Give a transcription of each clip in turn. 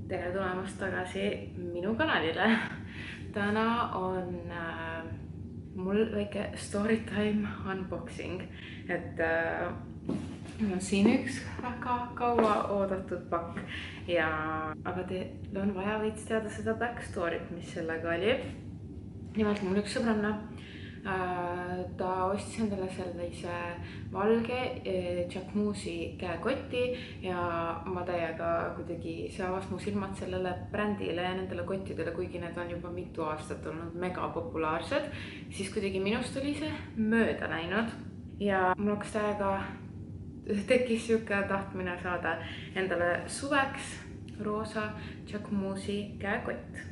Tere tulemast tagasi minu kanalile. Täna on mul väike storytime unboxing, et mul on siin üks väga kaua oodatud pakk aga teil on vaja veits teada seda backstory't, mis sellega oli. Nimelt mul üks sõbranna, ta ostis endale sellise valge Jacquemus'i käekoti ja ma täiega kuidagi see avas mu silmad sellele brändile ja nendele kottidele, kuigi need on juba mitu aastat olnud mega populaarsed, siis kuidagi minust oli see mööda läinud ja mul hakkas täiega tekkis siuke tahtmine saada endale suveks roosa Jacquemus'i käekott.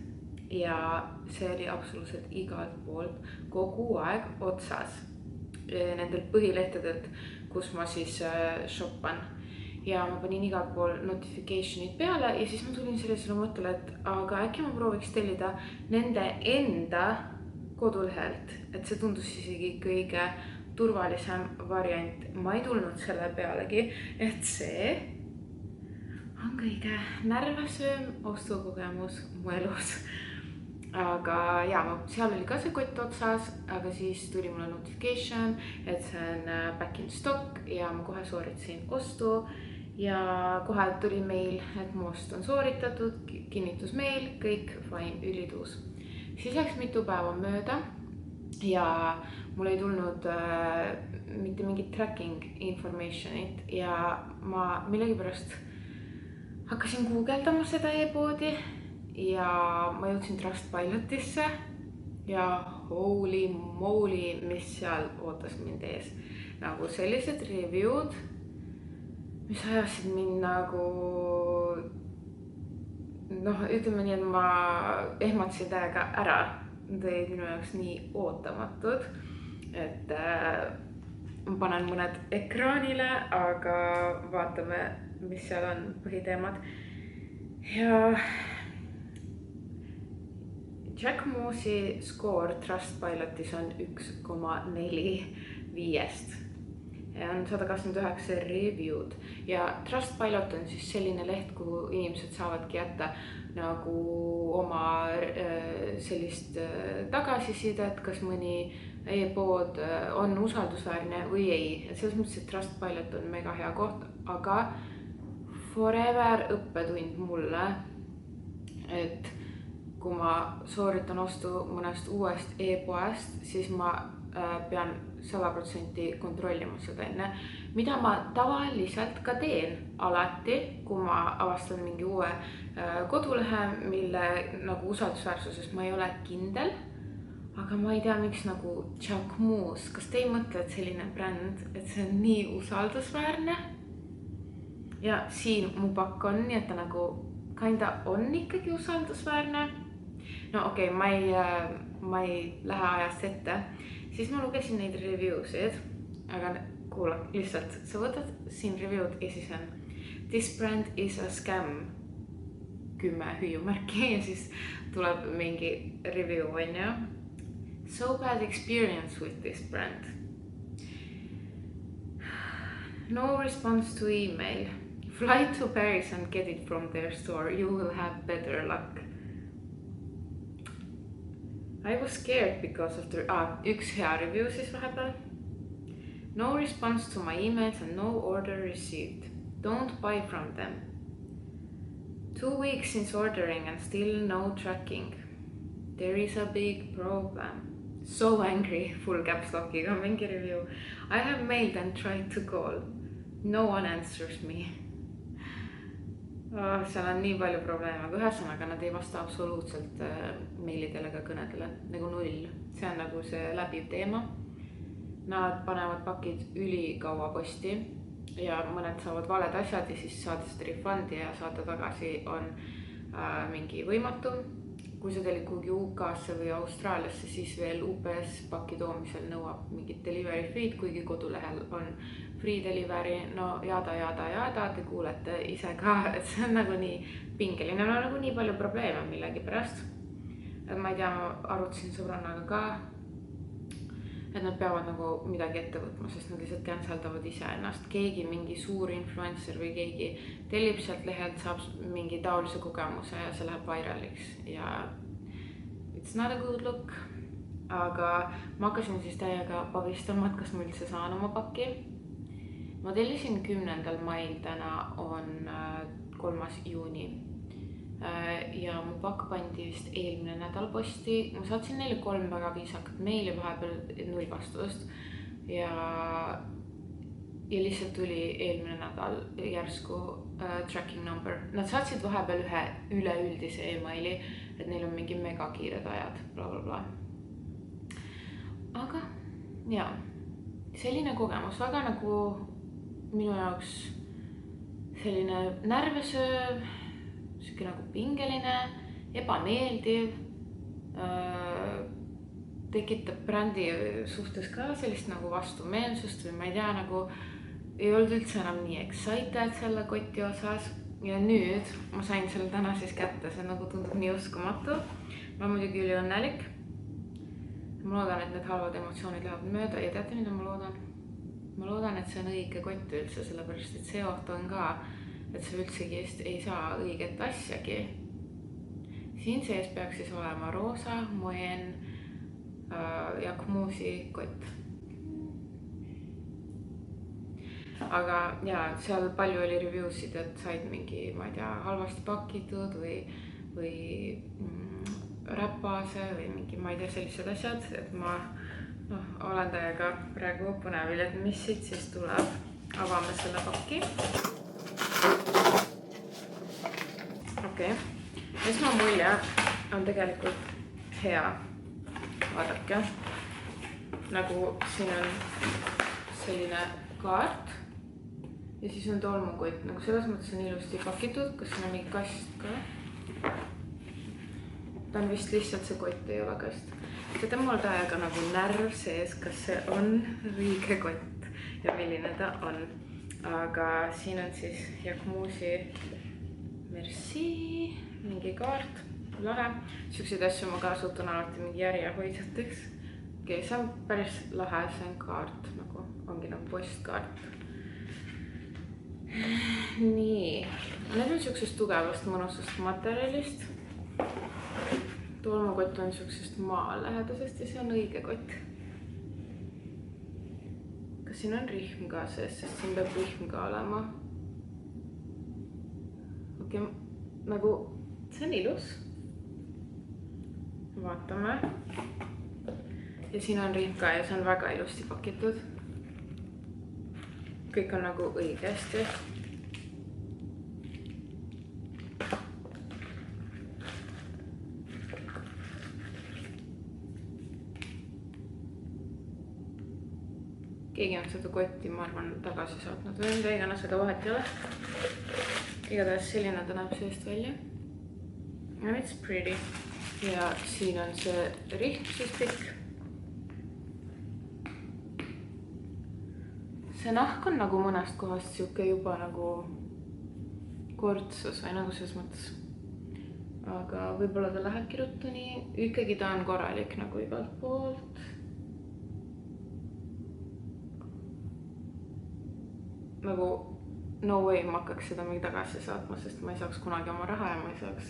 Ja see oli absoluutselt igalt poolt kogu aeg otsas nendelt põhilehtedelt, kus ma siis shoppan. Ja ma panin igalt pool notification'id peale ja siis ma tulin sellisele mõttele, et aga äkki ma prooviks tellida nende enda kodulehelt, et see tundus isegi kõige turvalisem variant. Ma ei tulnud selle pealegi, et see on kõige närvesööm ostukogemus mu elus. Aga jaa, seal oli ka see kott otsas, aga siis tuli mulle notification, et see on back in stock ja ma kohe sooritasin ostu ja kohe tuli meil, et mu ost on sooritatud, kinnitusmeil, kõik fine, ülituus. Siis läks mitu päeva mööda ja mul ei tulnud mitte mingit tracking information'it ja ma millegipärast hakkasin guugeldama seda e-poodi ja ma jõudsin Trustpilotisse ja holy moly, mis seal ootas mind ees. Nagu sellised review'd, mis ajasid mind nagu, ütleme nii, et ma ehmatasin täiega ära. Need olid minu jaoks nii ootamatud, et ma panen mõned ekraanile, aga vaatame, mis seal on põhiteemad. Ja Jacquemus'i score Trustpilotis on 1,4 5. Ja on 129 review'd ja Trustpilot on siis selline leht, kuhu inimesed saavadki jätta nagu oma sellist tagasisidet, kas mõni e-pood on usaldusväärne või ei. Et selles mõttes, et Trustpilot on mega hea koht, aga forever õppetund mulle, et kui ma sooritan ostu mõnest uuest e-poest, siis ma pean 100% kontrollima seda enne, mida ma tavaliselt ka teen alati, kui ma avastan mingi uue kodulehe, mille nagu usaldusväärsuses ma ei ole kindel. Aga ma ei tea, miks nagu Jacquemus, kas te ei mõtle, et selline bränd, et see on nii usaldusväärne? Ja siin mu pakk on, nii et ta nagu kinda on ikkagi usaldusväärne. No okei, ma ei lähe ajast ette. Siis ma lugesin neid review'sid, aga kuula, lihtsalt sa võtad siin review'd ja siis on this brand is a scam 10 hüüumärki ja siis tuleb mingi review, on ju. So bad experience with this brand. No response to email. Fly to Paris and get it from their store. You will have better luck. I was scared because of üks hea review siis vahepeal. No response to my emails and no order received. Don't buy from them. 2 weeks since ordering and still no tracking. There is a big problem. So angry, full caps lockiga mingi review. I have mailed and tried to call. No one answers me. Seal on nii palju probleeme, aga ühesõnaga nad ei vasta absoluutselt meilidele ega kõnedele, nagu 0. See on nagu see läbiv teema. Nad panevad pakid ülikaua posti ja mõned saavad valed asjad ja siis saada seda refundi ja saada tagasi on mingi võimatu. Kui sa tellid kuhugi UK-sse või Austraaliasse, siis veel UPS paki toomisel nõuab mingit delivery fee'd, kuigi kodulehel on free delivery. No jada, te kuulete ise ka, et see on nagu nii pingeline, nagu nii palju probleeme millegi pärast. Ma ei tea, ma arutasin sõbrannaga ka, et nad peavad nagu midagi ette võtma, sest nad lihtsalt canceldavad iseennast. Keegi, mingi suur influencer või keegi tellib sealt lehelt, saab mingi taolise kogemuse ja see läheb viraliks ja it's not a good look. Aga ma hakkasin siis täiega pagistama, et kas ma üldse saan oma pakki. Ma tellisin 10. mail, täna on 3. juuni. Ja mu pakk pandi vist eelmine nädal posti. Ma saatsin neile 3 väga viisakat meili, vahepeal 0 vastust ja lihtsalt tuli eelmine nädal järsku tracking number. Nad saatsid vahepeal ühe üleüldise emaili, et neil on mingi mega kiired ajad, bla bla bla. Aga jaa, selline kogemus, väga nagu minu jaoks selline närvesööv, siuke nagu pingeline, ebameeldiv, tekitab brändi suhtes ka sellist nagu vastumeelsust või ma ei tea, nagu ei olnud üldse enam nii excited selle koti osas. Ja nüüd ma sain selle täna siis kätte, see nagu tundub nii uskumatu. Ma muidugi üli õnnelik. Ma loodan, et need halvad emotsioonid lähevad mööda ja teate, mida ma loodan? Ma loodan, et see on õige kott üldse, sellepärast et see oht on ka, et see üldsegi ei saa õiget asjagi. Siin sees peaks siis olema roosa, moen ja kmuusi kott. Aga jaa, seal palju oli reviewsid, et said mingi, ma ei tea, halvasti pakitud või räpase või mingi, ma ei tea, sellised asjad, et ma olen täiega praegu põnevil, et mis siit siis tuleb. Avame selle pakki. Okei. Esmamulje on tegelikult hea. Vaadake. Nagu siin on selline kaart ja siis on tolmukott. Nagu selles mõttes on ilusti pakitud, kas siin on mingi kast ka. Ta on vist lihtsalt see kott, ei ole kast. Seda mul täiega nagu närv sees, kas see on õige kott ja milline ta on. Aga siin on siis Jacquemusi Merci, mingi kaart, lahe. Siukseid asju ma kasutan alati mingi järjehoidjateks. Okei, see on päris lahe, see on kaart, nagu ongi nagu postkaart. Nii, need on siuksest tugevast mõnusast materjalist. Tolmukott on siuksest maalähedasest ja see on õige kott. Kas siin on rihm ka sees, sest siin peab rihm ka olema. Okei, nagu see on ilus. Vaatame. Ja siin on rihm ka ja see on väga ilusti pakitud. Kõik on nagu õigesti. Keegi on seda kotti, ma arvan, tagasi saatnud või mida iganes, aga vahet ei ole. Igatahes selline ta näeb seest välja. And it's pretty. Ja siin on see rihm siis pikk. See nahk on nagu mõnest kohast siuke juba nagu kortsus või nagu selles mõttes. Aga võib-olla ta lähebki ruttu nii. Ikkagi ta on korralik nagu igalt poolt. Nagu no way ma hakkaks seda mingi tagasi saatma, sest ma ei saaks kunagi oma raha ja ma ei saaks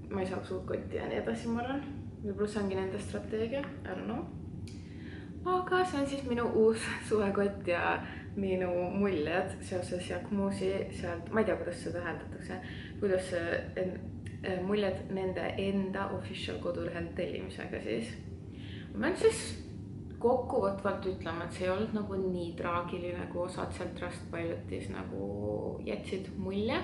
ma ei saaks uut kotti ja nii edasi, ma arvan. Võib-olla see ongi nende strateegia, I don't know. Aga see on siis minu uus suvekott ja minu muljed seoses Jacquemusi sealt, ma ei tea, kuidas seda tähendatakse, kuidas muljed nende enda official kodulehelt tellimisega siis. Ma pean siis kokkuvõtvalt ütlema, et see ei olnud nagu nii traagiline, kui osad sealt Trustpilotis nagu jätsid mulje.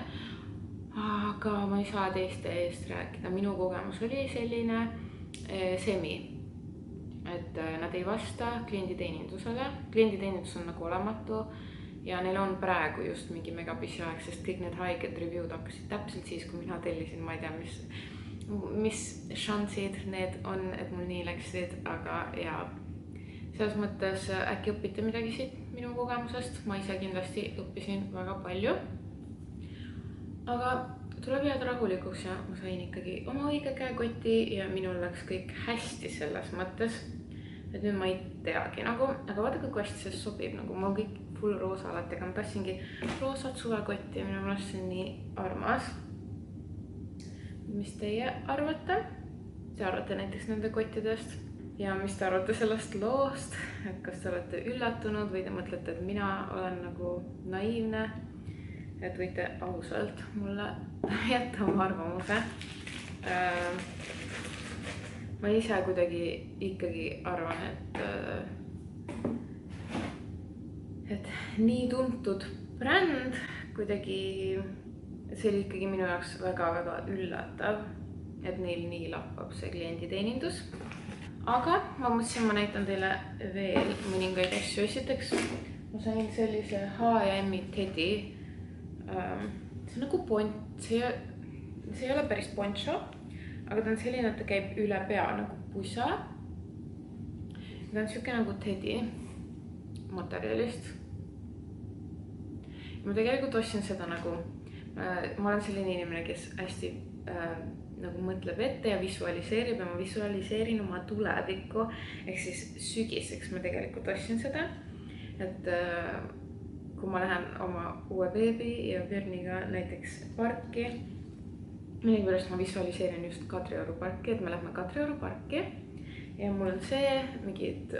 Aga ma ei saa teiste eest rääkida. Minu kogemus oli selline semi, et nad ei vasta klienditeenindusele. Klienditeenindus on nagu olematu ja neil on praegu just mingi megapissi aeg, sest kõik need haiged review'd hakkasid täpselt siis, kui mina tellisin, ma ei tea, mis šansid need on, et mul nii läksid, aga jaa. Selles mõttes äkki õpite midagi siit minu kogemusest. Ma ise kindlasti õppisin väga palju. Aga tuleb jääda rahulikuks ja ma sain ikkagi oma õige käekoti ja minul läks kõik hästi selles mõttes. et nüüd ma ei teagi nagu, aga vaata kui kost see sobib, nagu mul kõik full roosa alati, aga ma tahtsingi roosat suvekotti ja minu meelest see on nii armas. Mis teie arvate? Te arvate näiteks nende kottidest ja mis te arvate sellest loost, et kas te olete üllatunud või te mõtlete, et mina olen nagu naiivne, et võite ausalt mulle jätta oma arvamuse. Ma ise kuidagi ikkagi arvan, et nii tuntud bränd kuidagi, see oli ikkagi minu jaoks väga-väga üllatav, et neil nii lappab see klienditeenindus. Aga ma mõtlesin, ma näitan teile veel mõningaid asju. Esiteks ma sain sellise H&M-i teddy. See on nagu see ei ole päris poncho, aga ta on selline, et ta käib üle pea nagu pusa. Ta on siuke nagu teddy materjalist. Ma tegelikult ostsin seda nagu, ma olen selline inimene, kes hästi nagu mõtleb ette ja visualiseerib ja ma visualiseerin oma tulevikku, ehk siis sügiseks ma tegelikult ostsin seda, et kui ma lähen oma uue beebi ja Birniga näiteks parki, millegipärast ma visualiseerin just Kadrioru parki, et me lähme Kadrioru parki ja mul on see, mingid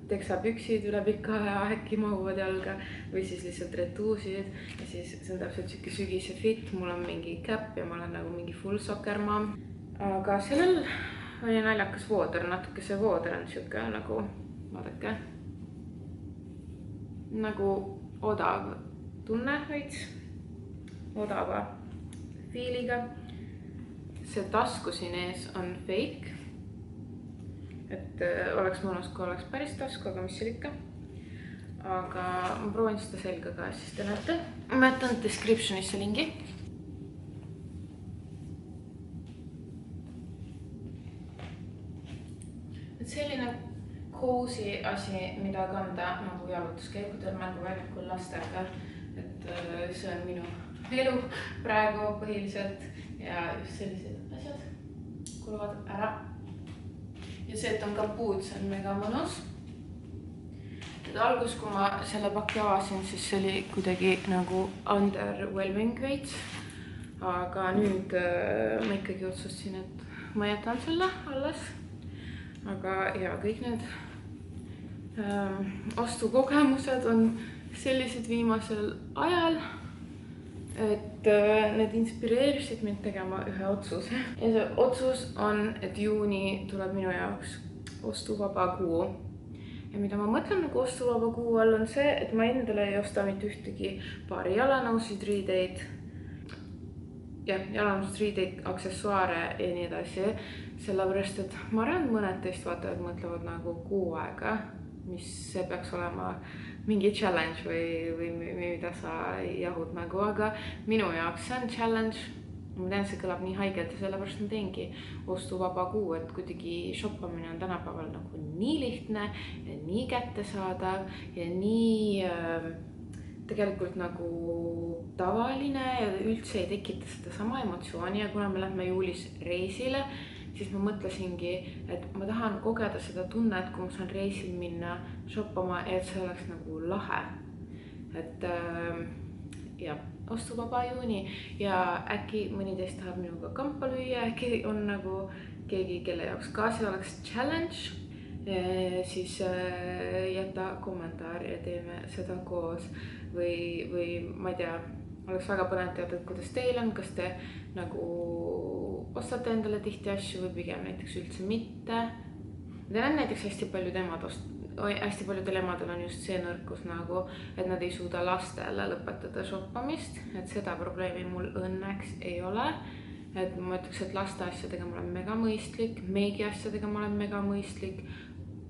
teksapüksid üle pika aja äkki mahuvad jalga või siis lihtsalt retuusid ja siis see on täpselt siuke sügise fit, mul on mingi käpp ja ma olen nagu mingi full sokkermaa. Aga sellel oli naljakas vooder, natuke see vooder on siuke nagu, vaadake, nagu odav tunne veits, odava fiiliga. See tasku siin ees on fake, et oleks mõnus, kui oleks päris tasku, aga mis seal ikka. Aga ma proovin seda selga ka, siis te näete. Ma jätan descriptionisse lingi. Et selline cozy asi, mida kanda nagu jalutuskäikudel mänguväljakul lastega. Et see on minu elu praegu põhiliselt ja just sellised asjad kuluvad ära. Ja see, et on kapuud, see on mega mõnus. Et algus, kui ma selle pakki avasin, siis see oli kuidagi nagu underwhelming veits. Aga nüüd ma ikkagi otsustasin, et ma jätan selle alles. Aga ja kõik need ostukogemused on sellised viimasel ajal, et need inspireerisid mind tegema ühe otsuse. Ja see otsus on, et juuni tuleb minu jaoks ostuvaba kuu. Ja mida ma mõtlen nagu ostuvaba kuu all on see, et ma endale ei osta mitte ühtegi paari jalanõusid, riideid. Jah, jalanõusid, riideid, aksessuaare ja nii edasi. Sellepärast, et ma arvan, mõned teist vaatavad mõtlevad nagu kuu aega, mis see peaks olema mingi challenge või mida sa jahud nagu, aga minu jaoks see on challenge. Ma tean, see kõlab nii haigelt ja sellepärast ma teengi ostuvaba kuu, et kuidagi shoppamine on tänapäeval nagu nii lihtne ja nii kättesaadav ja nii tegelikult nagu tavaline ja üldse ei tekita seda sama emotsiooni. Ja kuna me lähme juulis reisile, siis ma mõtlesingi, et ma tahan kogeda seda tunnet, kui ma saan reisil minna shoppama, et see oleks nagu lahe. Et ja ostuvaba juuni ja äkki mõni teist tahab minuga kampa lüüa, äkki on nagu keegi, kelle jaoks ka see oleks challenge, siis jäta kommentaar ja teeme seda koos või ma ei tea, oleks väga põnev teada, et kuidas teil on, kas te nagu ostate endale tihti asju või pigem näiteks üldse mitte. Ma tean näiteks hästi paljudel emadel on just see nõrkus nagu, et nad ei suuda lastele lõpetada shoppamist, et seda probleemi mul õnneks ei ole. Et ma ütleks, et laste asjadega ma olen mega mõistlik, meigi asjadega ma olen mega mõistlik,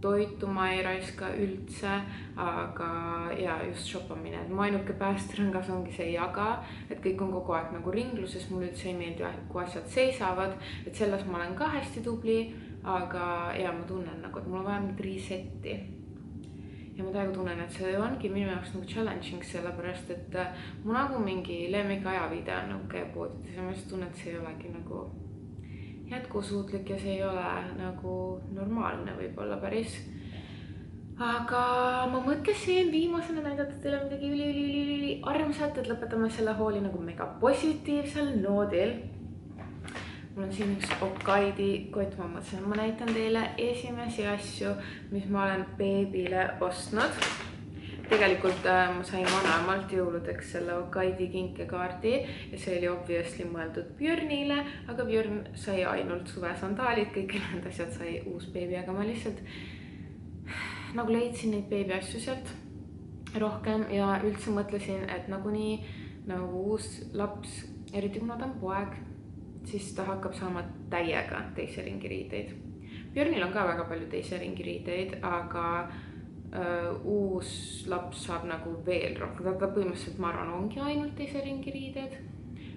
toitu ma ei raiska üldse, aga ja just shoppamine. Mu ainuke päästerõngas ongi see jaga, et kõik on kogu aeg nagu ringluses, mul üldse ei meeldi, kui asjad seisavad, et selles ma olen ka hästi tubli, aga ja ma tunnen nagu, et mul on vaja mingit resetti. Ja ma täiega tunnen, et see ongi minu jaoks nagu challenging, sellepärast, et mu nagu mingi lemmik ajaviide on nagu käia poodides ja ma just tunnen, et see ei olegi nagu jätkusuutlik ja see ei ole nagu normaalne võib-olla päris. aga ma mõtlesin viimasena näidata teile midagi üli armsat, et lõpetame selle hooli nagu mega positiivsel noodil. Mul on siin üks Okaidi kott, ma mõtlesin, ma näitan teile esimesi asju, mis ma olen beebile ostnud. Tegelikult ma sain vanemalt jõuludeks selle Okaidi kinkekaardi ja see oli obviously mõeldud Björnile, aga Björn sai ainult suvesandaalid, kõik need asjad sai uus beebi, aga ma lihtsalt nagu leidsin neid beebi asju sealt rohkem ja üldse mõtlesin, et nagunii nagu uus laps, eriti kuna ta on poeg, siis ta hakkab saama täiega teise ringi riideid. Björnil on ka väga palju teise ringi riideid, aga uus laps saab nagu veel rohkem, ta põhimõtteliselt ma arvan ongi ainult teise ringi riided,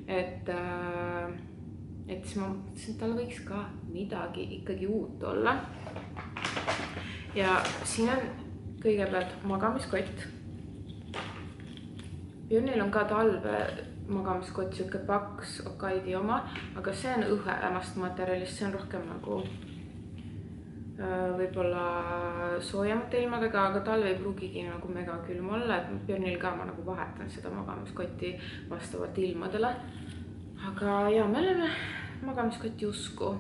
et siis ma mõtlesin, et tal võiks ka midagi ikkagi uut olla. Ja siin on kõigepealt magamiskott. Björnil on ka talve magamiskott, siuke paks Okaidi oma, aga see on õhemast materjalist, see on rohkem nagu võib-olla soojamate ilmadega, aga talve ei pruugigi nagu mega külm olla, et Björnil ka ma nagu vahetan seda magamiskotti vastavalt ilmadele. Aga ja, me oleme magamiskotti usku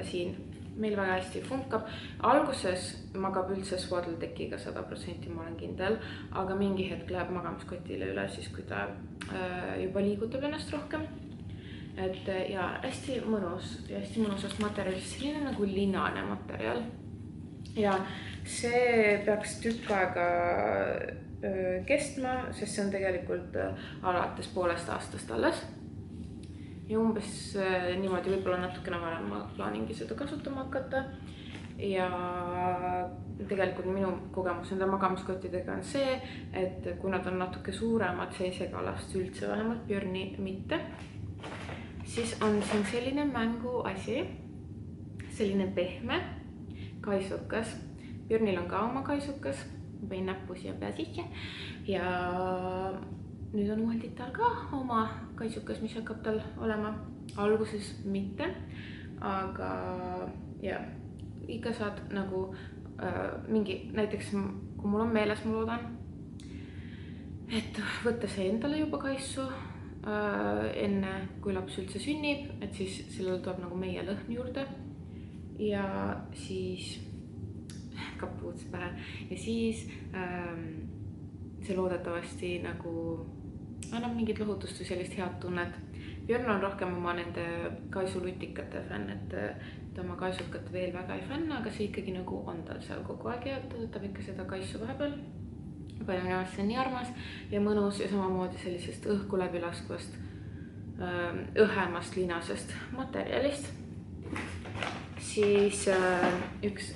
siin. Meil väga hästi funkab. Alguses magab üldse Swaddle Deckiga 100%, ma olen kindel, aga mingi hetk läheb magamiskotile üle, siis kui ta juba liigutab ennast rohkem. Et ja hästi mõnusast materjalist, selline nagu linane materjal. Ja see peaks tükk aega kestma, sest see on tegelikult alates poolest aastast alles. Ja umbes niimoodi võib-olla natukene varem ma plaaningi seda kasutama hakata. Ja tegelikult minu kogemus nende magamiskottidega on see, et kui nad on natuke suuremad, see ei sega last üldse, vähemalt Björni mitte. Siis on siin selline mänguasi, selline pehme kaisukas. Björnil on ka oma kaisukas, võin näppu siia pea sisse. Ja nüüd on uuendital ka oma kaisukas, mis hakkab tal olema. Alguses mitte, aga ja, ikka saad nagu mingi, näiteks kui mul on meeles, ma loodan, et võtta see endale juba kaisu enne kui laps üldse sünnib, et siis sellel tuleb nagu meie lõhn juurde ja siis kapuuts pähe ja siis see loodetavasti nagu annab mingit lohutust või sellist head tunnet. Björn on rohkem oma nende kaisulutikate fänn, et ta oma kaisukat veel väga ei fänna, aga see ikkagi nagu on tal seal kogu aeg ja ta võtab ikka seda kaisu vahepeal. Palju näost see on nii armas ja mõnus ja samamoodi sellisest õhku läbi laskvast õhemast linasest materjalist. Siis üks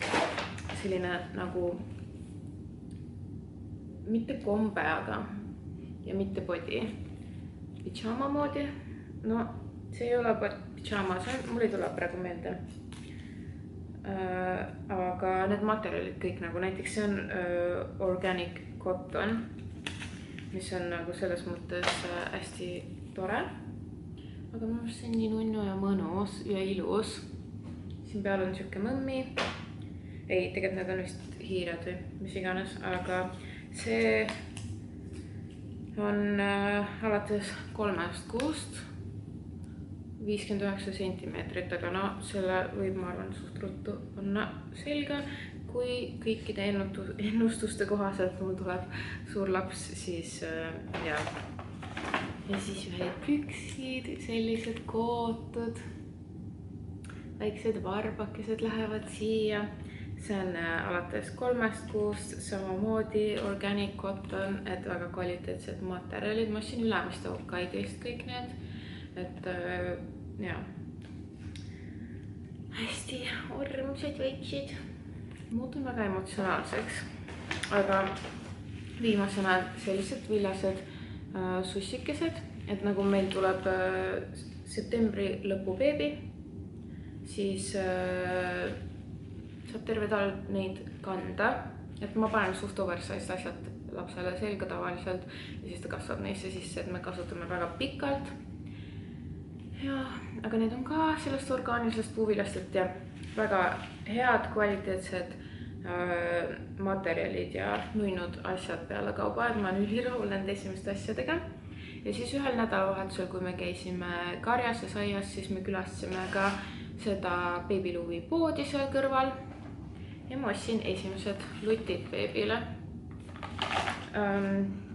selline nagu mitte kombe, aga ja mitte body pidžaama moodi. No see ei ole pidžaama, mul ei tule praegu meelde. Aga need materjalid kõik nagu näiteks see on organic cotton, mis on nagu selles mõttes hästi tore. Aga minu arust see on nii nunnu ja mõnus ja ilus. Siin peal on siuke mõmmi. Ei, tegelikult need on vist hiired või mis iganes, aga see on alates 3 kuust 59 sentimeetrit, aga no selle võib, ma arvan, suht ruttu panna selga. Kui kõikide ennustuste kohaselt mul tuleb suur laps, siis ja siis ühed püksid, sellised kootud, väiksed varbakesed lähevad siia. See on alates 3 kuust, samamoodi organic cotton, et väga kvaliteetsed materjalid. Ma ostsin Ülemiste Okaidist kõik need, et ja hästi armsad väiksed. Muutun väga emotsionaalseks, aga viimasena sellised villased sussikesed, et nagu meil tuleb septembri lõpu beebi, siis saab terve talv neid kanda, et ma panen suht oversized asjad lapsele selga tavaliselt ja siis ta kasvab neisse sisse, et me kasutame väga pikalt. Ja, aga need on ka sellest orgaanilisest puuviljast, et ja väga head kvaliteetsed materjalid ja nuinud asjad peale kauba, et ma olen ülirahul nende esimeste asjadega. Ja siis ühel nädalavahetusel, kui me käisime Karjas ja Saias, siis me külastasime ka seda Baby Louie poodi seal kõrval. Ja ma ostsin esimesed lutid beebile.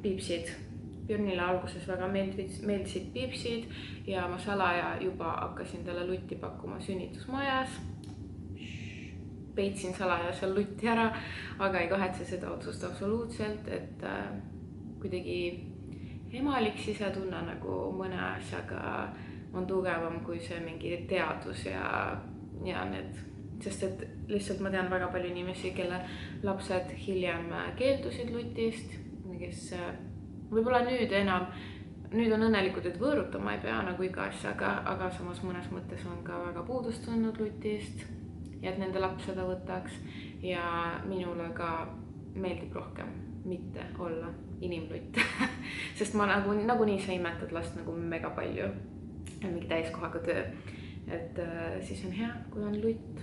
Piipsid. Björnile alguses väga meeldisid piipsid ja ma salaja juba hakkasin talle lutti pakkuma sünnitusmajas. Peitsin salaja seal lutti ära, aga ei kahetse seda otsust absoluutselt, et kuidagi emalik sisetunne nagu mõne asjaga on tugevam kui see mingi teadus ja need, sest et lihtsalt ma tean väga palju inimesi, kelle lapsed hiljem keeldusid lutist, kes võib-olla nüüd on õnnelikud, et võõrutama ei pea nagu iga asjaga, aga samas mõnes mõttes on ka väga puudust tundnud lutist ja et nende laps seda võtaks ja minule ka meeldib rohkem mitte olla inimlutt, sest ma nagunii sa imetad last nagu mega palju, mingi täiskohaga töö, et siis on hea, kui on lutt.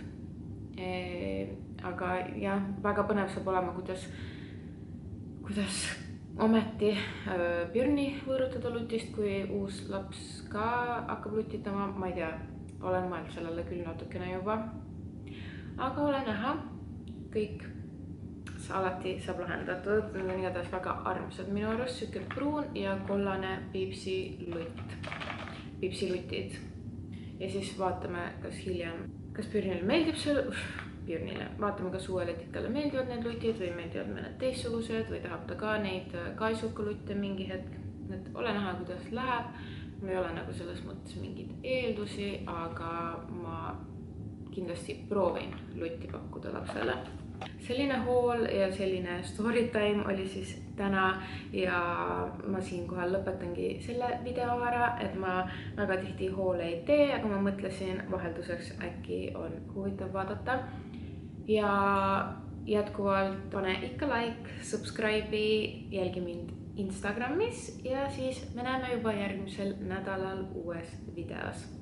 Aga jah, väga põnev saab olema, kuidas ometi Björni võõrutada lutist, kui uus laps ka hakkab lutitama, ma ei tea, olen mõelnud sellele küll natukene juba. Aga ole näha, kõik alati saab lahendatud, need on igatahes väga armsad minu arust, siuke pruun ja kollane piipsilutid. Ja siis vaatame, kas Björnile meeldib see, vaatame, kas uuele tikale meeldivad need lutid või meeldivad mõned teistsugused või tahab ta ka neid kaisukalutte mingi hetk, et ole näha, kuidas läheb. Mul ei ole nagu selles mõttes mingid eeldusi, aga ma kindlasti proovin lutti pakkuda lapsele. Selline haul ja selline story time oli siis täna ja ma siinkohal lõpetangi selle video ära, et ma väga tihti haule ei tee, aga ma mõtlesin vahelduseks äkki on huvitav vaadata. Ja jätkuvalt pane ikka like, subscribe'i, jälgi mind Instagramis ja siis me näeme juba järgmisel nädalal uues videos.